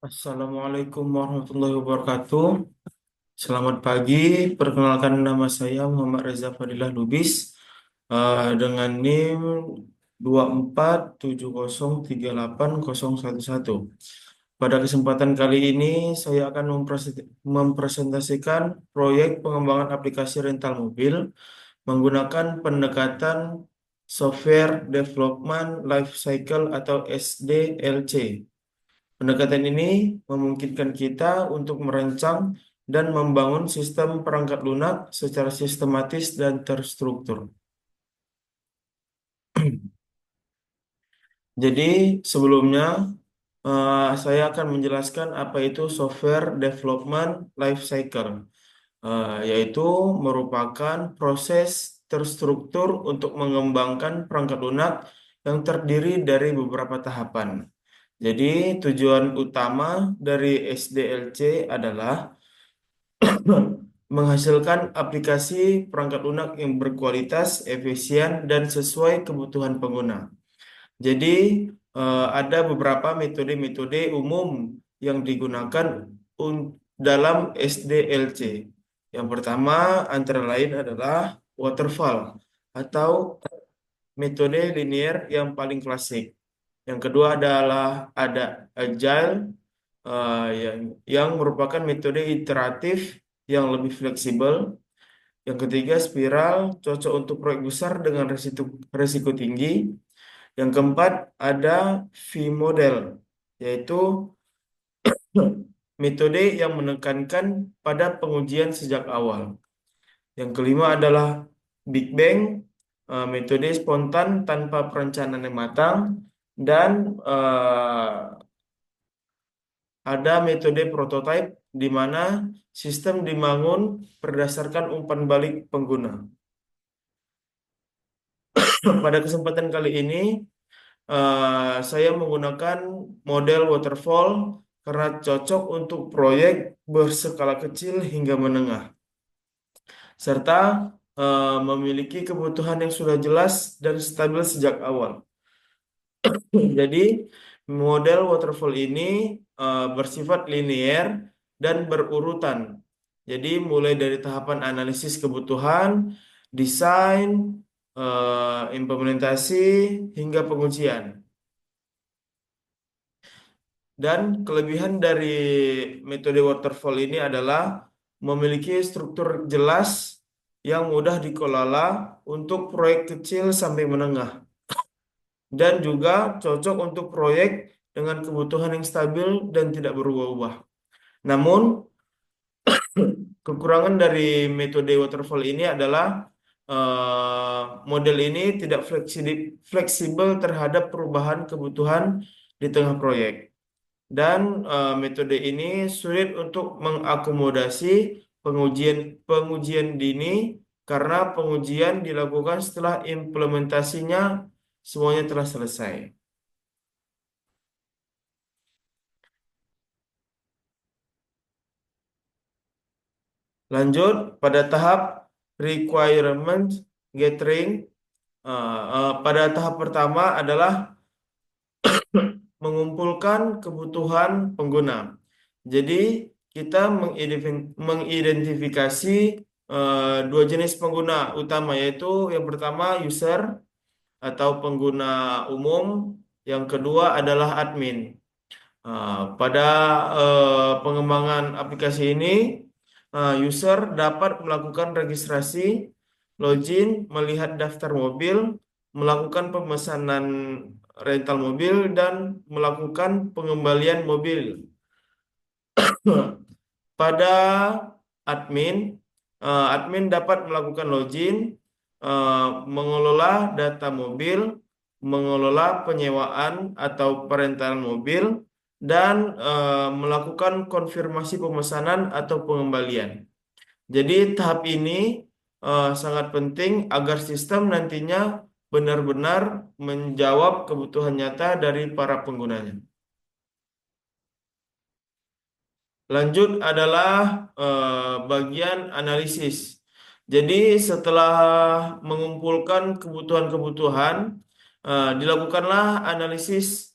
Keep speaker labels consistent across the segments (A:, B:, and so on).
A: Assalamualaikum warahmatullahi wabarakatuh. Selamat pagi. Perkenalkan nama saya Muhammad Reza Fadilah Lubis dengan NIM 247038011. Pada kesempatan kali ini saya akan mempresentasikan proyek pengembangan aplikasi rental mobil menggunakan pendekatan Software Development Life Cycle atau SDLC. Pendekatan ini memungkinkan kita untuk merancang dan membangun sistem perangkat lunak secara sistematis dan terstruktur. Jadi, sebelumnya saya akan menjelaskan apa itu Software Development Life Cycle, yaitu merupakan proses terstruktur untuk mengembangkan perangkat lunak yang terdiri dari beberapa tahapan. Jadi, tujuan utama dari SDLC adalah menghasilkan aplikasi perangkat lunak yang berkualitas, efisien, dan sesuai kebutuhan pengguna. Jadi, ada beberapa metode-metode umum yang digunakan dalam SDLC. Yang pertama antara lain adalah waterfall atau metode linear yang paling klasik. Yang kedua adalah ada agile, yang merupakan metode iteratif yang lebih fleksibel. Yang ketiga, spiral, cocok untuk proyek besar dengan resiko tinggi. Yang keempat, ada V-model, yaitu metode yang menekankan pada pengujian sejak awal. Yang kelima adalah Big Bang, metode spontan tanpa perencanaan yang matang. Dan ada metode prototype di mana sistem dibangun berdasarkan umpan balik pengguna. Pada kesempatan kali ini, saya menggunakan model waterfall karena cocok untuk proyek berskala kecil hingga menengah, serta memiliki kebutuhan yang sudah jelas dan stabil sejak awal. Jadi, model waterfall ini bersifat linear dan berurutan. Jadi, mulai dari tahapan analisis kebutuhan, desain, implementasi, hingga pengujian. Dan kelebihan dari metode waterfall ini adalah memiliki struktur jelas yang mudah dikelola untuk proyek kecil sampai menengah, dan juga cocok untuk proyek dengan kebutuhan yang stabil dan tidak berubah-ubah. Namun, kekurangan dari metode waterfall ini adalah model ini tidak fleksibel terhadap perubahan kebutuhan di tengah proyek. Dan metode ini sulit untuk mengakomodasi pengujian pengujian dini karena pengujian dilakukan setelah implementasinya semuanya telah selesai. Lanjut pada tahap requirement gathering. Pada tahap pertama adalah mengumpulkan kebutuhan pengguna. Jadi kita mengidentifikasi dua jenis pengguna utama, yaitu yang pertama user atau pengguna umum, yang kedua adalah admin. Pada pengembangan aplikasi ini, user dapat melakukan registrasi, login, melihat daftar mobil, melakukan pemesanan rental mobil, dan melakukan pengembalian mobil. Pada admin, admin dapat melakukan login, mengelola data mobil, mengelola penyewaan atau perentalan mobil, dan melakukan konfirmasi pemesanan atau pengembalian. Jadi tahap ini sangat penting agar sistem nantinya benar-benar menjawab kebutuhan nyata dari para penggunanya. Lanjut adalah bagian analisis. Jadi setelah mengumpulkan kebutuhan-kebutuhan, dilakukanlah analisis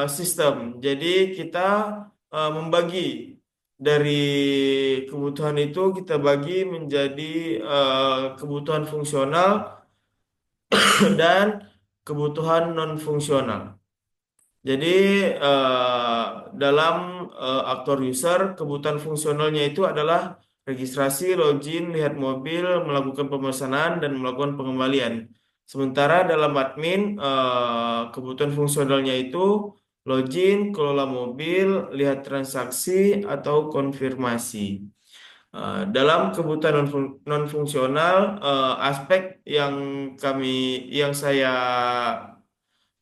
A: sistem. Jadi kita membagi dari kebutuhan itu kita bagi menjadi kebutuhan fungsional dan kebutuhan non fungsional. Jadi eh, dalam aktor user kebutuhan fungsionalnya itu adalah registrasi, login, lihat mobil, melakukan pemesanan dan melakukan pengembalian. Sementara dalam admin kebutuhan fungsionalnya itu login, kelola mobil, lihat transaksi atau konfirmasi. Dalam kebutuhan non-fungsional, aspek yang kami yang saya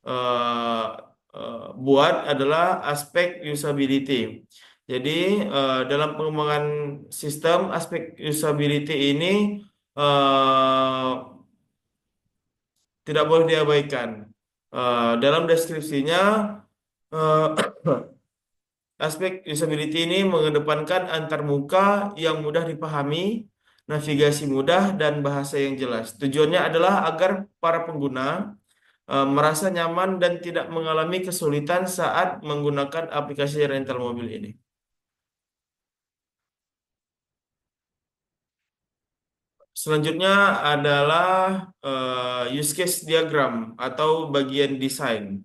A: eh, buat adalah aspek usability. Jadi dalam pengembangan sistem aspek usability ini eh, tidak boleh diabaikan. Dalam deskripsinya eh, aspek usability ini mengedepankan antarmuka yang mudah dipahami, navigasi mudah dan bahasa yang jelas. Tujuannya adalah agar para pengguna merasa nyaman dan tidak mengalami kesulitan saat menggunakan aplikasi rental mobil ini. Selanjutnya adalah use case diagram atau bagian desain.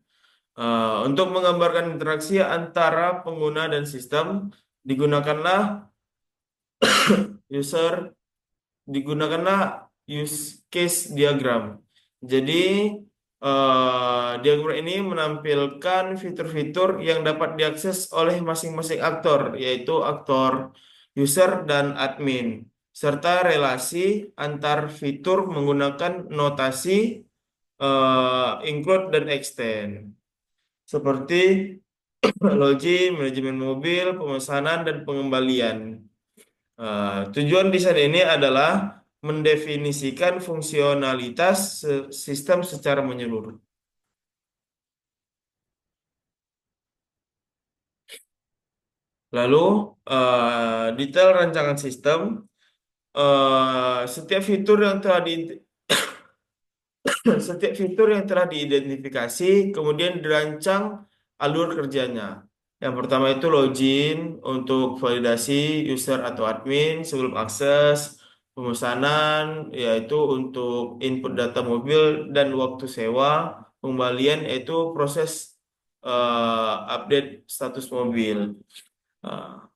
A: Untuk menggambarkan interaksi antara pengguna dan sistem, digunakanlah user digunakanlah use case diagram. Jadi diagram ini menampilkan fitur-fitur yang dapat diakses oleh masing-masing aktor, yaitu aktor user dan admin, serta relasi antar fitur menggunakan notasi include dan extend, seperti login, manajemen mobil, pemesanan, dan pengembalian. Tujuan desain ini adalah mendefinisikan fungsionalitas sistem secara menyeluruh. Lalu, detail rancangan sistem. Setiap fitur yang telah setiap fitur yang telah diidentifikasi kemudian dirancang alur kerjanya. Yang pertama itu login untuk validasi user atau admin sebelum akses, pemesanan yaitu untuk input data mobil dan waktu sewa, pengembalian yaitu proses update status mobil. Uh,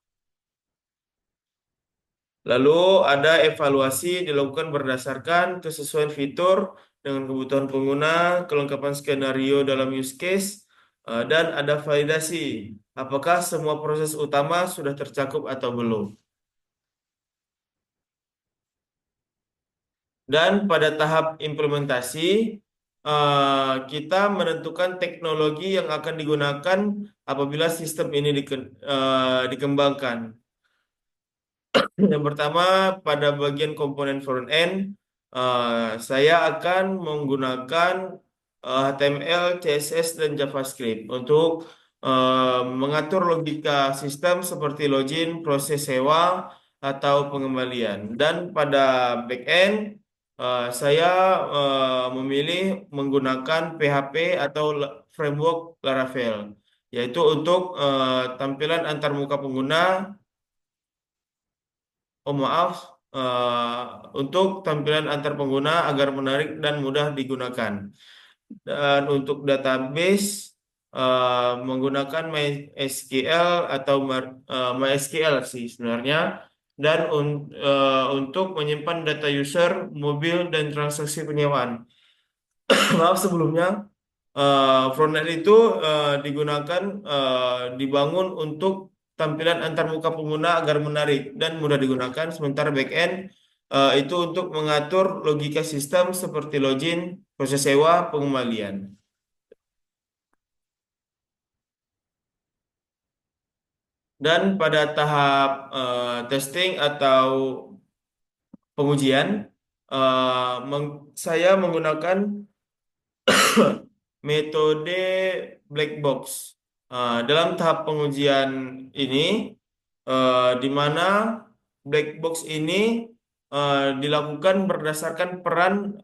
A: Lalu ada evaluasi dilakukan berdasarkan kesesuaian fitur dengan kebutuhan pengguna, kelengkapan skenario dalam use case, dan ada validasi. Apakah semua proses utama sudah tercakup atau belum? Dan pada tahap implementasi, kita menentukan teknologi yang akan digunakan apabila sistem ini dikembangkan. Yang pertama, pada bagian komponen front end, saya akan menggunakan HTML, CSS, dan JavaScript untuk mengatur logika sistem seperti login, proses sewa, atau pengembalian. Dan pada backend, saya memilih menggunakan PHP atau framework Laravel, yaitu untuk tampilan antarmuka pengguna. Oh maaf, untuk tampilan antar pengguna agar menarik dan mudah digunakan. Dan untuk database menggunakan MySQL atau MySQL sih sebenarnya. Dan untuk menyimpan data user, mobil, dan transaksi penyewaan. Maaf sebelumnya, frontend itu digunakan, dibangun untuk tampilan antarmuka pengguna agar menarik dan mudah digunakan, sementara backend itu untuk mengatur logika sistem seperti login, proses sewa, pengembalian. Dan pada tahap testing atau pengujian, saya menggunakan metode black box. Dalam tahap pengujian ini, di mana black box ini dilakukan berdasarkan peran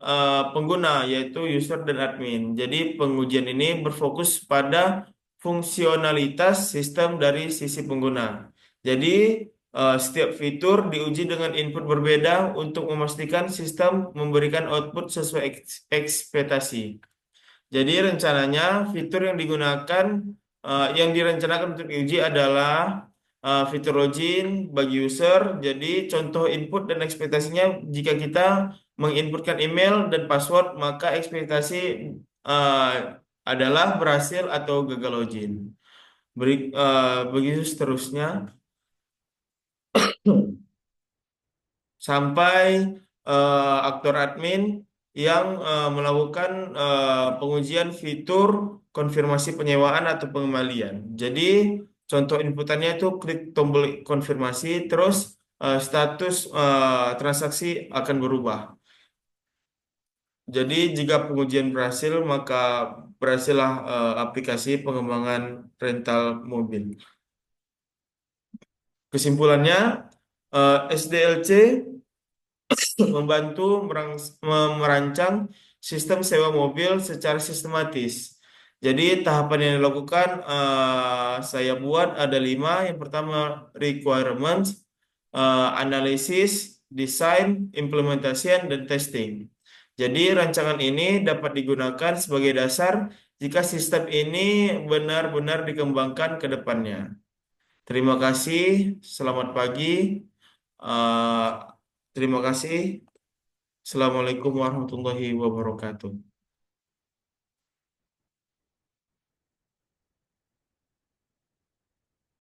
A: pengguna, yaitu user dan admin. Jadi pengujian ini berfokus pada fungsionalitas sistem dari sisi pengguna. Jadi, setiap fitur diuji dengan input berbeda untuk memastikan sistem memberikan output sesuai ekspektasi. Jadi rencananya fitur yang digunakan, yang direncanakan untuk diuji adalah fitur login bagi user. Jadi contoh input dan ekspektasinya, jika kita menginputkan email dan password, maka ekspektasi eh, adalah berhasil atau gagal login. Begitu seterusnya sampai aktor admin yang melakukan pengujian fitur konfirmasi penyewaan atau pengembalian. Jadi contoh inputannya itu klik tombol konfirmasi, terus status transaksi akan berubah. Jadi jika pengujian berhasil, maka berhasillah aplikasi pengembangan rental mobil. Kesimpulannya, SDLC membantu merancang sistem sewa mobil secara sistematis. Jadi tahapan yang dilakukan, saya buat ada 5. Yang pertama requirements, analisis, desain, implementasian, dan testing. Jadi rancangan ini dapat digunakan sebagai dasar jika sistem ini benar-benar dikembangkan ke depannya. Terima kasih, selamat pagi. Eh, Terima kasih. Assalamualaikum warahmatullahi wabarakatuh.